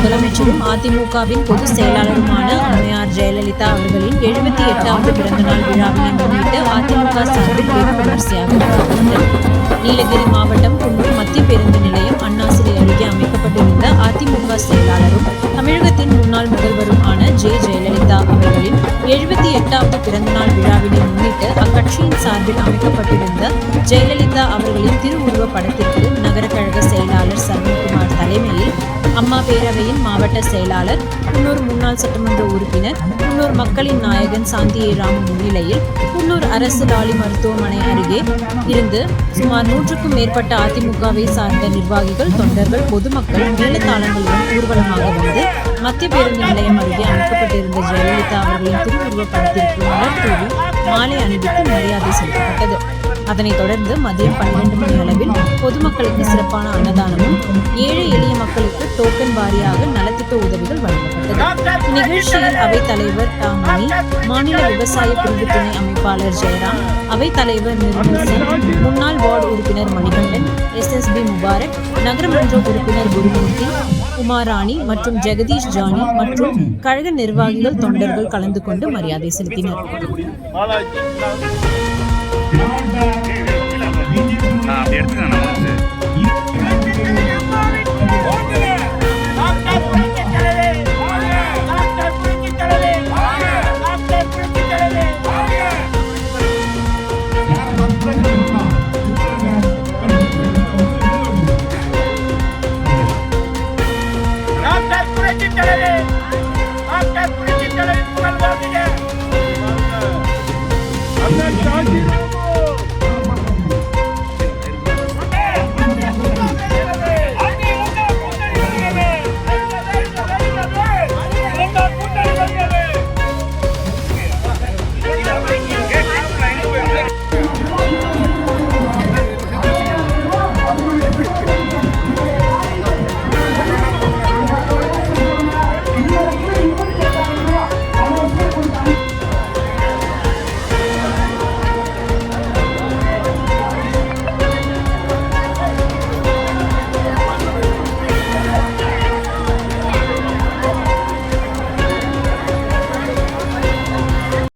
முதலமைச்சரும் அதிமுகவின் பொதுச் செயலாளருமான அம்மையார் ஜெயலலிதா அவர்களின் 78வது பிறந்தநாள் விழாவினை முன்னிட்டு அதிமுக சார்பில் வெகு விமர்சையாக நடத்தப்பட்டது. நீலகிரி மாவட்டம் குன்னூர் மத்திய பேருந்து நிலையம் அண்ணா சிலை அருகே அமைக்கப்பட்டிருந்த அதிமுக செயலாளரும் தமிழகத்தின் முன்னாள் முதல்வருமான ஜெயலலிதா அவர்களின் 78வது பிறந்தநாள் விழாவினை முன்னிட்டு அக்கட்சியின் சார்பில் அமைக்கப்பட்டிருந்த ஜெயலலிதா அவர்களின் திருவுருவ படத்திற்கு நகர கழக செயலாளர் சரவணகுமார் தலைமையில் அம்மா பேரவையின் மாவட்ட செயலாளர், குன்னூர் முன்னாள் சட்டமன்ற உறுப்பினர், குன்னூர் மக்களின் நாயகன் சாந்தியை ராம் முன்னிலையில் குன்னூர் அரசு லாலி மருத்துவமனை அருகே இருந்து சுமார் 100க்கும் மேற்பட்ட அதிமுகவை சார்ந்த நிர்வாகிகள், தொண்டர்கள், பொதுமக்கள் மேளதாளங்களுடன் ஊர்வலமாக வந்து மத்திய பேருந்து நிலையம் அருகே அமைக்கப்பட்டிருந்த ஜெயலலிதா அவர்களின் திருவுருவ படத்திற்கு மலர் தூவி மாலை அணிவித்து மரியாதை செலுத்தப்பட்டது. அதனைத் தொடர்ந்து மதியம் 12 மணி அளவில் பொதுமக்களுக்கு சிறப்பான அன்னதானமும், ஏழை எளிய மக்களுக்கு டோக்கன் வாரியாக நலத்திட்ட உதவிகள் வழங்கப்பட்டது. இந்நிகழ்ச்சியில் அவைத் தலைவர் தாமணி, மாநில விவசாய பிரிவு துணை அமைப்பாளர் ஜெயராம், அவைத் தலைவர் நிர்மல்சன், முன்னாள் வார்டு உறுப்பினர் மணிகண்டன், SSB முபாரக், நகரமன்ற உறுப்பினர் குருமூர்த்தி, உமாராணி மற்றும் ஜெகதீஷ் ஜானி மற்றும் கழக நிர்வாகிகள், தொண்டர்கள் கலந்து கொண்டு மரியாதை செலுத்தினர். எடுத்துக்கணும்.